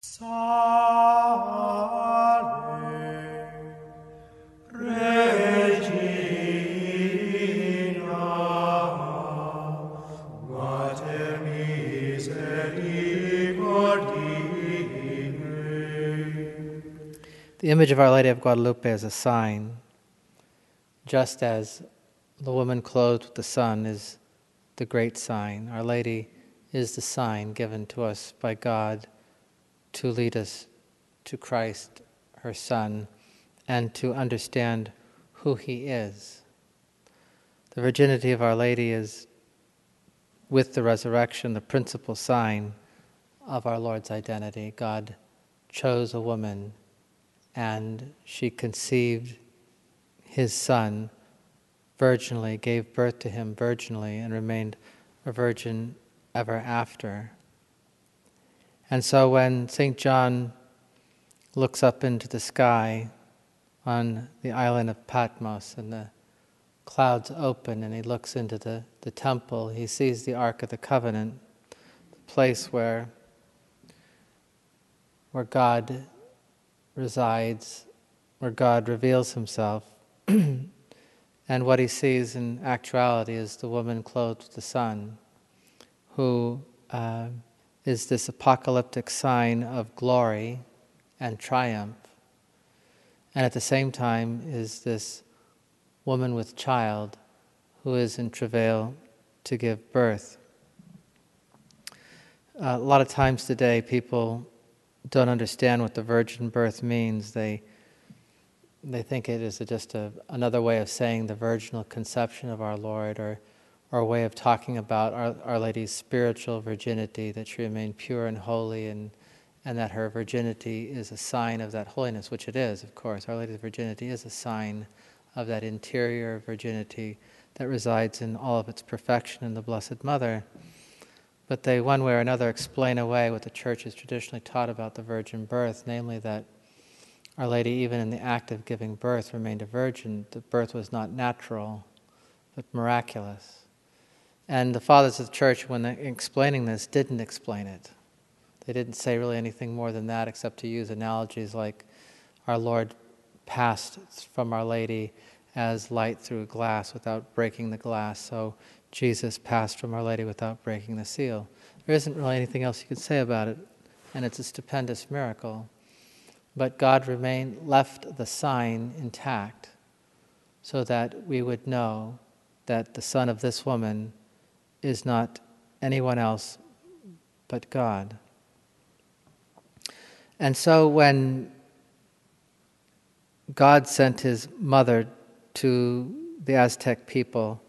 Salve, Regina, Mater misericordiae. The image of Our Lady of Guadalupe is a sign, just as the woman clothed with the sun is the great sign. Our Lady is the sign given to us by God to lead us to Christ, her Son, and to understand who He is. The virginity of Our Lady is, with the resurrection, the principal sign of our Lord's identity. God chose a woman, and she conceived His Son virginally, gave birth to Him virginally, and remained a virgin ever after. And so when St. John looks up into the sky on the island of Patmos and the clouds open and he looks into the temple, he sees the Ark of the Covenant, the place where God resides, where God reveals Himself. And what he sees in actuality is the woman clothed with the sun, who is this apocalyptic sign of glory and triumph, and at the same time is this woman with child who is in travail to give birth. A lot of times today people don't understand what the virgin birth means. They think it is just another way of saying the virginal conception of our Lord, or a way of talking about Our Lady's spiritual virginity, that she remained pure and holy, and that her virginity is a sign of that holiness, which it is, of course. Our Lady's virginity is a sign of that interior virginity that resides in all of its perfection in the Blessed Mother. But they, one way or another, explain away what the Church has traditionally taught about the virgin birth, namely that Our Lady, even in the act of giving birth, remained a virgin. The birth was not natural, but miraculous. And the Fathers of the Church, when explaining this, didn't explain it. They didn't say really anything more than that, except to use analogies like our Lord passed from Our Lady as light through glass without breaking the glass. So Jesus passed from Our Lady without breaking the seal. There isn't really anything else you could say about it, and it's a stupendous miracle. But God left the sign intact so that we would know that the son of this woman is not anyone else but God. And so when God sent His mother to the Aztec people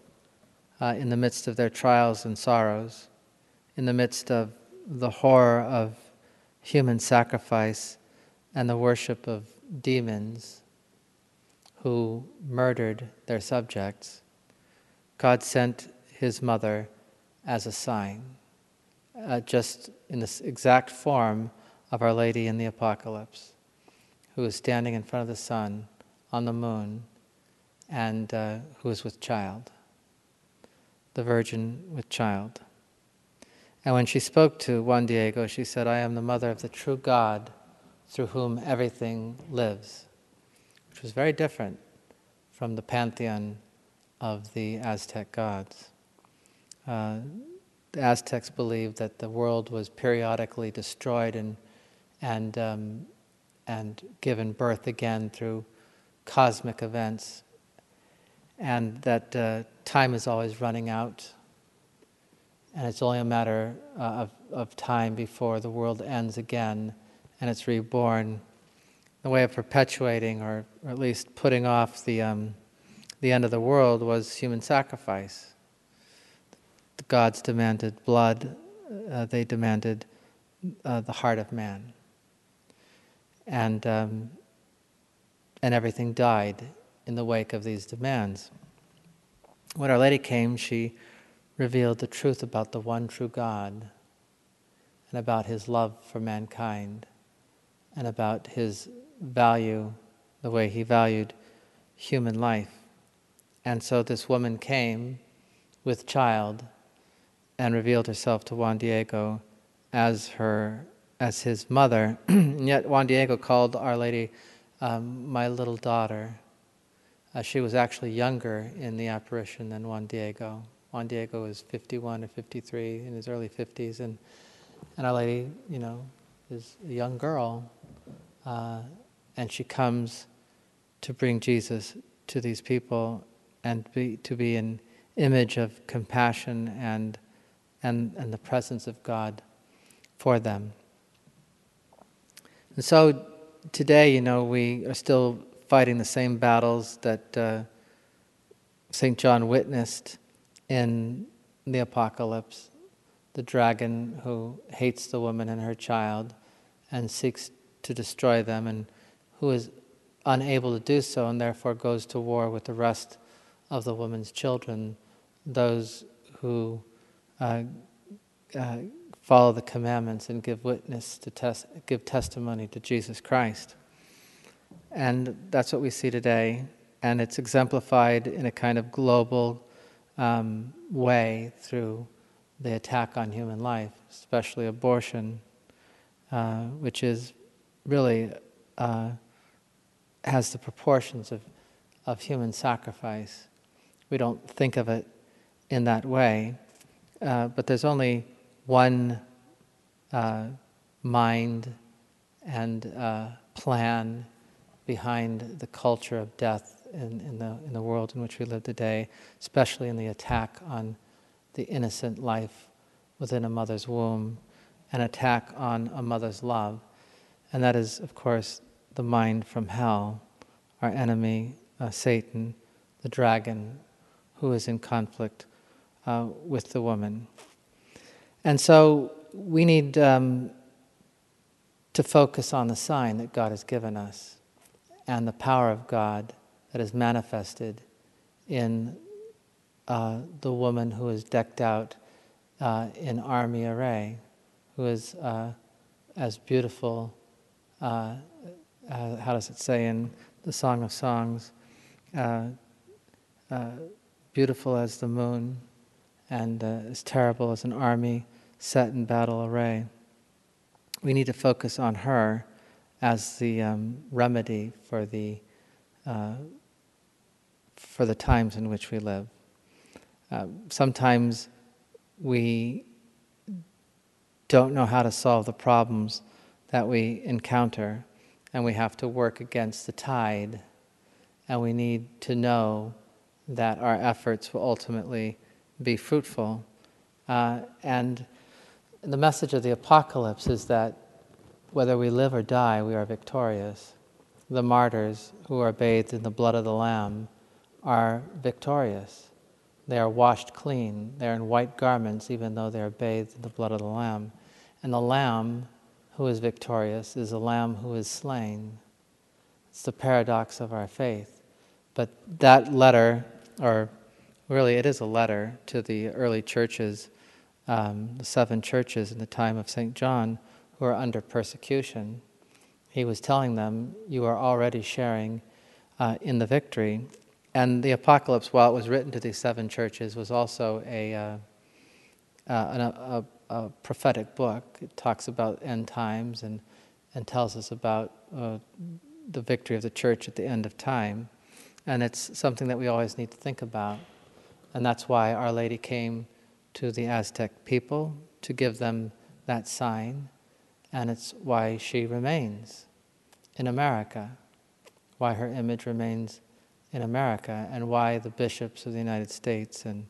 in the midst of their trials and sorrows, in the midst of the horror of human sacrifice and the worship of demons who murdered their subjects, God sent His mother as a sign, just in this exact form of Our Lady in the Apocalypse, who is standing in front of the sun on the moon, and who is with child, the Virgin with child. And when she spoke to Juan Diego, she said, "I am the mother of the true God, through whom everything lives," which was very different from the pantheon of the Aztec gods. The Aztecs believed that the world was periodically destroyed and given birth again through cosmic events, and that time is always running out, and it's only a matter of time before the world ends again and it's reborn. The way of perpetuating, or at least putting off the end of the world, was human sacrifice. The gods demanded blood, they demanded the heart of man. And everything died in the wake of these demands. When Our Lady came, she revealed the truth about the one true God, and about His love for mankind, and about His value, the way He valued human life. And so this woman came with child and revealed herself to Juan Diego as her as his mother. And yet Juan Diego called Our Lady my little daughter. She was actually younger in the apparition than Juan Diego. Juan Diego was 51 or 53, in his early 50s, and Our Lady, is a young girl, and she comes to bring Jesus to these people and to be an image of compassion and the presence of God for them. And so today, we are still fighting the same battles that St. John witnessed in the Apocalypse. The dragon who hates the woman and her child and seeks to destroy them, and who is unable to do so and therefore goes to war with the rest of the woman's children, those who follow the commandments and give witness give testimony to Jesus Christ. And that's what we see today, and it's exemplified in a kind of global way through the attack on human life, especially abortion, which is really has the proportions of human sacrifice. We don't think of it in that way, but there's only one mind and plan behind the culture of death in the world in which we live today, especially in the attack on the innocent life within a mother's womb, an attack on a mother's love. And that is, of course, the mind from hell, our enemy, Satan, the dragon, who is in conflict with the woman. And so we need to focus on the sign that God has given us and the power of God that is manifested in the woman who is decked out in army array, who is as beautiful, how does it say in the Song of Songs, beautiful as the moon and as terrible as an army set in battle array. We need to focus on her as the remedy for the times in which we live. Sometimes we don't know how to solve the problems that we encounter, and we have to work against the tide, and we need to know that our efforts will ultimately be fruitful. And the message of the Apocalypse is that whether we live or die, we are victorious. The martyrs who are bathed in the blood of the Lamb are victorious. They are washed clean. They are in white garments, even though they are bathed in the blood of the Lamb. And the Lamb who is victorious is the Lamb who is slain. It's the paradox of our faith. But that letter, or really it is a letter to the early churches, the 7 churches in the time of St. John, who are under persecution. He was telling them, you are already sharing in the victory. And the Apocalypse, while it was written to these 7 churches, was also a prophetic book. It talks about end times and tells us about the victory of the church at the end of time. And it's something that we always need to think about. And that's why Our Lady came to the Aztec people to give them that sign. And it's why she remains in America, why her image remains in America, and why the bishops of the United States and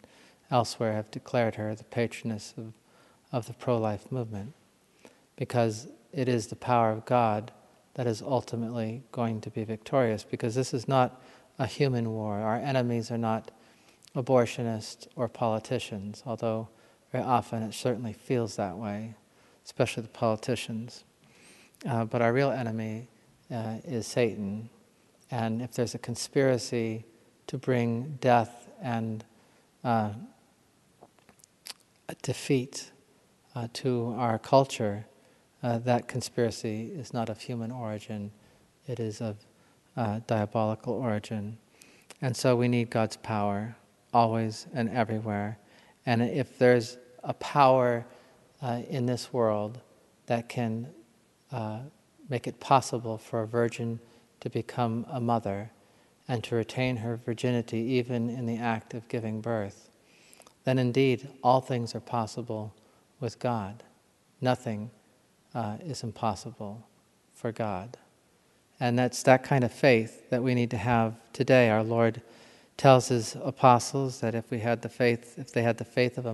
elsewhere have declared her the patroness of the pro-life movement, because it is the power of God that is ultimately going to be victorious, because this is not a human war. Our enemies are not abortionists or politicians, although very often it certainly feels that way, especially the politicians. But our real enemy is Satan. And if there's a conspiracy to bring death and a defeat to our culture, that conspiracy is not of human origin. It is of diabolical origin. And so we need God's power always and everywhere. And if there's a power in this world that can make it possible for a virgin to become a mother and to retain her virginity even in the act of giving birth, then indeed all things are possible with God. Nothing is impossible for God. And that's that kind of faith that we need to have today. Our Lord tells his apostles that if they had the faith of a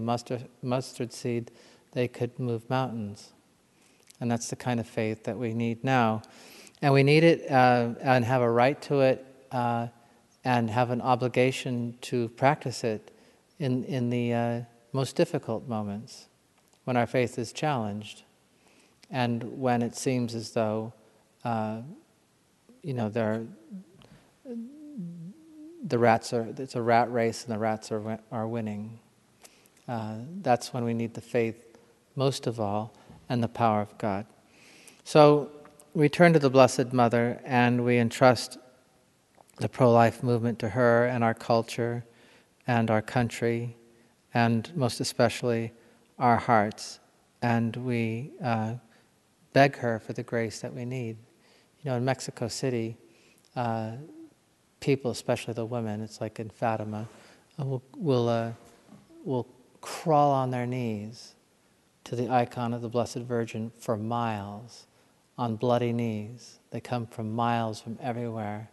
mustard seed, they could move mountains. And that's the kind of faith that we need now. And we need it and have a right to it and have an obligation to practice it in the most difficult moments, when our faith is challenged and when it seems as though it's a rat race and the rats are winning. That's when we need the faith most of all and the power of God. So we turn to the Blessed Mother and we entrust the pro-life movement to her and our culture and our country and most especially our hearts. And we beg her for the grace that we need. In Mexico City, people, especially the women, it's like in Fatima, will crawl on their knees to the icon of the Blessed Virgin for miles, on bloody knees. They come from miles from everywhere,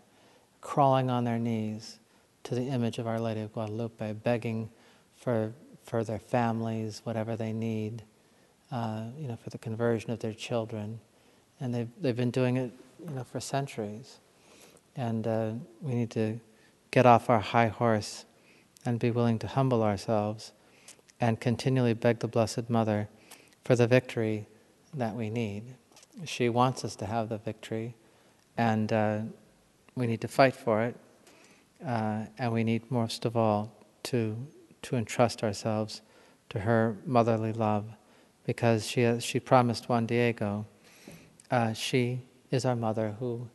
crawling on their knees to the image of Our Lady of Guadalupe, begging for their families, whatever they need, for the conversion of their children. And they've been doing it, for centuries. And we need to get off our high horse and be willing to humble ourselves and continually beg the Blessed Mother for the victory that we need. She wants us to have the victory, and we need to fight for it. And we need most of all to entrust ourselves to her motherly love, because she promised Juan Diego, she is our mother who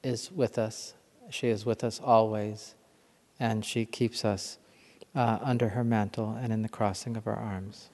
is with us. She is with us always, and she keeps us under her mantle and in the crossing of her arms.